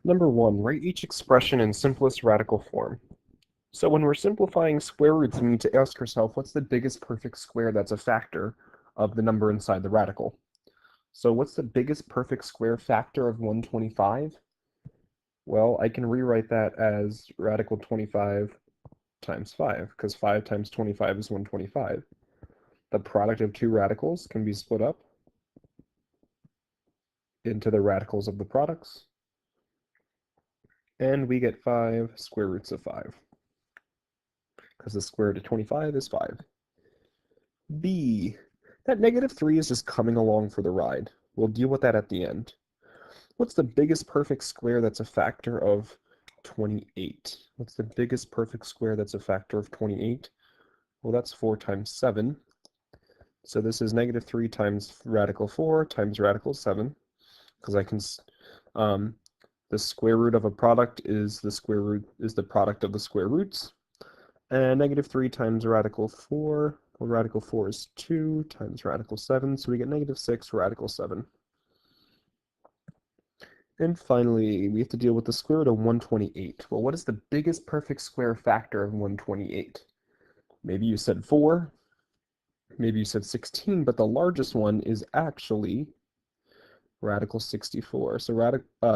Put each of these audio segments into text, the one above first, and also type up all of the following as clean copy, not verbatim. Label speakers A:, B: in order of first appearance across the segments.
A: Number 1, write each expression in simplest radical form. So when we're simplifying square roots, we need to ask ourselves, what's the biggest perfect square that's a factor of the number inside the radical? So what's the biggest perfect square factor of 125? Well, I can rewrite that as radical 25 times 5, because 5 times 25 is 125. The product of two radicals can be split up into the radicals of the products, and we get 5 square roots of 5, because the square root of 25 is 5. B. That negative 3 is just coming along for the ride. We'll deal with that at the end. What's the biggest perfect square that's a factor of 28? What's the biggest perfect square that's a factor of 28? Well, that's 4 times 7. So this is negative 3 times radical 4 times radical 7, because I can, the square root of a product is the product of the square roots. And negative 3 times radical 4, well, radical 4 is 2 times radical 7, so we get negative 6 radical 7. And finally, we have to deal with the square root of 128. Well, what is the biggest perfect square factor of 128? Maybe you said 4, maybe you said 16, but the largest one is actually radical 64. So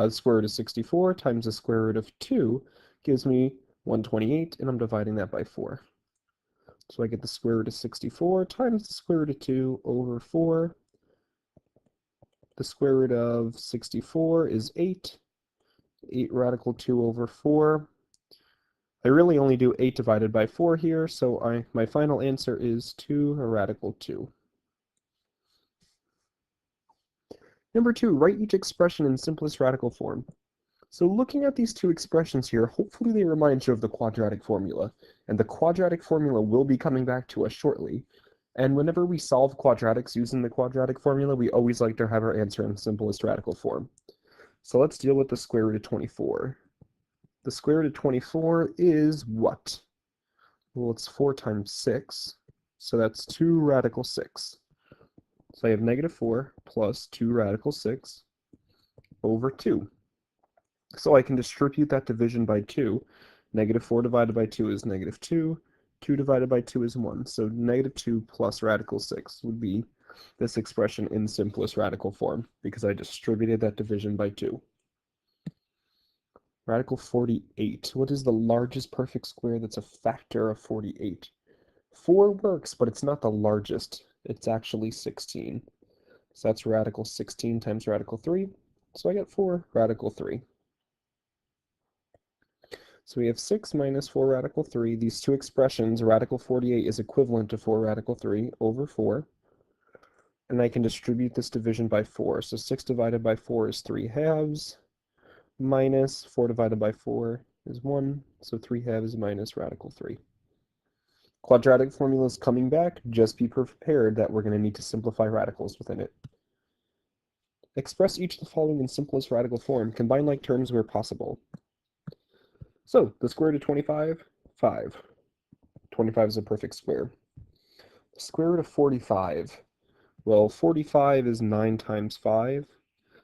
A: square root of 64 times the square root of 2 gives me 128, and I'm dividing that by 4. So I get the square root of 64 times the square root of 2 over 4. The square root of 64 is 8. 8 radical 2 over 4. I really only do 8 divided by 4 here, so my final answer is 2 radical 2. Number 2, write each expression in simplest radical form. So looking at these two expressions here, hopefully they remind you of the quadratic formula, and the quadratic formula will be coming back to us shortly. And whenever we solve quadratics using the quadratic formula, we always like to have our answer in simplest radical form. So let's deal with the square root of 24. The square root of 24 is what? Well, it's 4 times 6, so that's 2 radical 6. So I have negative 4 plus 2 radical 6 over 2. So I can distribute that division by 2. Negative 4 divided by 2 is negative 2. 2 divided by 2 is 1. So negative 2 plus radical 6 would be this expression in simplest radical form, because I distributed that division by 2. Radical 48. What is the largest perfect square that's a factor of 48? 4 works, but it's not the largest. It's actually 16. So that's radical 16 times radical 3. So I get 4 radical 3. So we have 6 minus 4 radical 3. These two expressions, radical 48 is equivalent to 4 radical 3 over 4. And I can distribute this division by 4. So 6 divided by 4 is 3 halves, minus 4 divided by 4 is 1. So 3 halves minus radical 3. Quadratic formula is coming back. Just be prepared that we're going to need to simplify radicals within it. Express each of the following in simplest radical form. Combine like terms where possible. So, the square root of 25, 5. 25 is a perfect square. The square root of 45. Well, 45 is 9 times 5,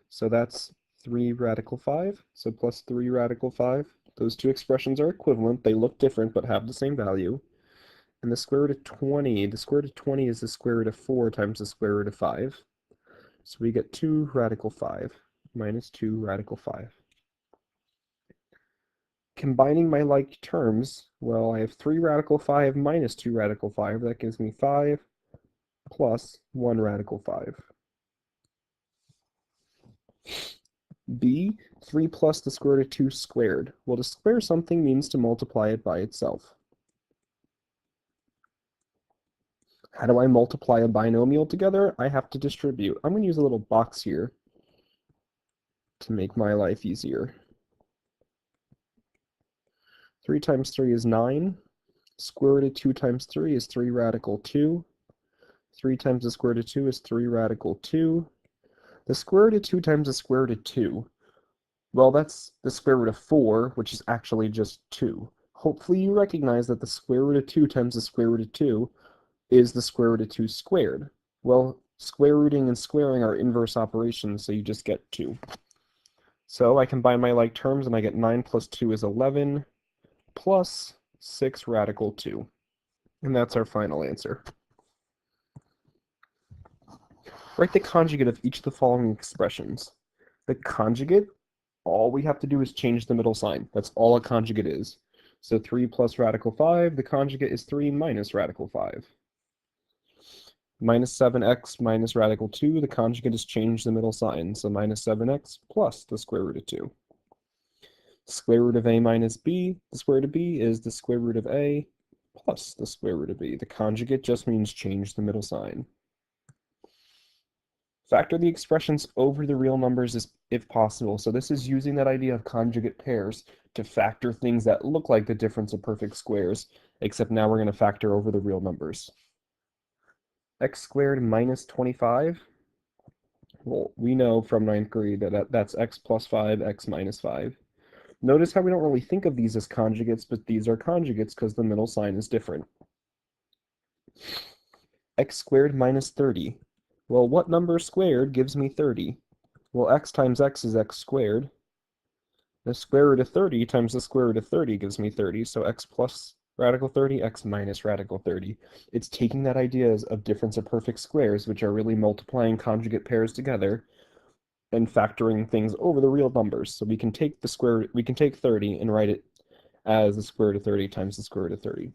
A: so that's 3 radical 5, so plus 3 radical 5. Those two expressions are equivalent. They look different, but have the same value. And the square root of 20, the square root of 20 is the square root of 4 times the square root of 5. So we get 2 radical 5 minus 2 radical 5. Combining my like terms, well, I have 3 radical 5 minus 2 radical 5. That gives me 5 plus 1 radical 5. B, 3 plus the square root of 2 squared. Well, to square something means to multiply it by itself. How do I multiply a binomial together? I have to distribute. I'm going to use a little box here to make my life easier. 3 times 3 is 9. Square root of 2 times 3 is 3 radical 2. 3 times the square root of 2 is 3 radical 2. The square root of 2 times the square root of 2. Well, that's the square root of 4, which is actually just 2. Hopefully you recognize that the square root of 2 times the square root of 2 is the square root of 2 squared. Well, square rooting and squaring are inverse operations, so you just get 2. So I combine my like terms and I get 9 plus 2 is 11 plus 6 radical 2. And that's our final answer. Write the conjugate of each of the following expressions. The conjugate, all we have to do is change the middle sign. That's all a conjugate is. So 3 plus radical 5, the conjugate is 3 minus radical 5. Minus 7x minus radical 2, the conjugate is change the middle sign. So minus 7x plus the square root of 2. Square root of a minus b, the square root of b is the square root of a plus the square root of b. The conjugate just means change the middle sign. Factor the expressions over the real numbers if possible. So this is using that idea of conjugate pairs to factor things that look like the difference of perfect squares, except now we're going to factor over the real numbers. X squared minus 25. Well, we know from 9th grade that that's x plus 5, x minus 5. Notice how we don't really think of these as conjugates, but these are conjugates because the middle sign is different. X squared minus 30. Well, what number squared gives me 30? Well, x times x is x squared. The square root of 30 times the square root of 30 gives me 30, so x plus radical 30, x minus radical 30. It's taking that idea of difference of perfect squares, which are really multiplying conjugate pairs together, and factoring things over the real numbers. So we can take 30 and write it as the square root of 30 times the square root of 30.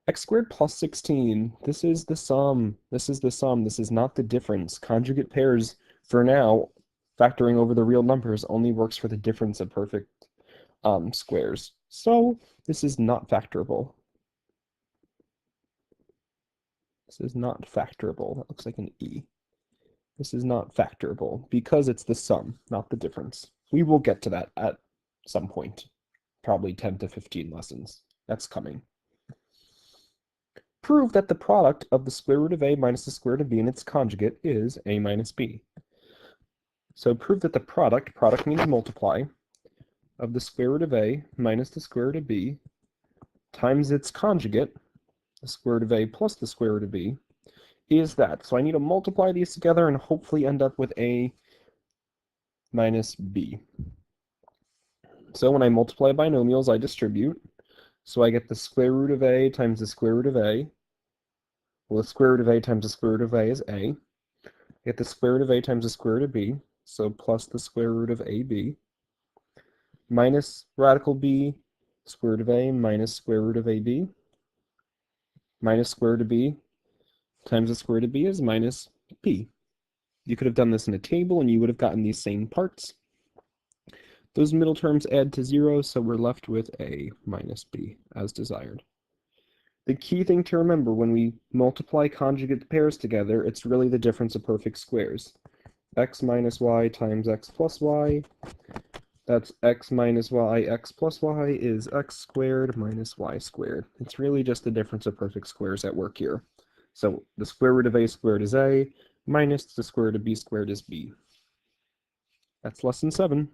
A: X squared plus 16, this is the sum. This is the sum. This is not the difference. Conjugate pairs, for now, factoring over the real numbers only works for the difference of perfect squares. So this is not factorable. This is not factorable. That looks like an E. This is not factorable because it's the sum, not the difference. We will get to that at some point, probably 10 to 15 lessons. That's coming. Prove that the product of the square root of a minus the square root of b and its conjugate is a minus b. So prove that the product means multiply, of the square root of a minus the square root of b times its conjugate, the square root of a plus the square root of b, is that. So I need to multiply these together and hopefully end up with a minus b. So when I multiply binomials, I distribute. So I get the square root of a times the square root of a. Well, the square root of a times the square root of a is a. Get the square root of a times the square root of b, so plus the square root of ab, minus radical b, square root of a minus square root of ab, minus square root of b times the square root of b is minus b. You could have done this in a table and you would have gotten these same parts. Those middle terms add to 0, so we're left with a minus b as desired. The key thing to remember when we multiply conjugate pairs together, it's really the difference of perfect squares. X minus y times x plus y. That's x minus y, x plus y is x squared minus y squared. It's really just the difference of perfect squares at work here. So the square root of a squared is a, minus the square root of b squared is b. That's lesson 7.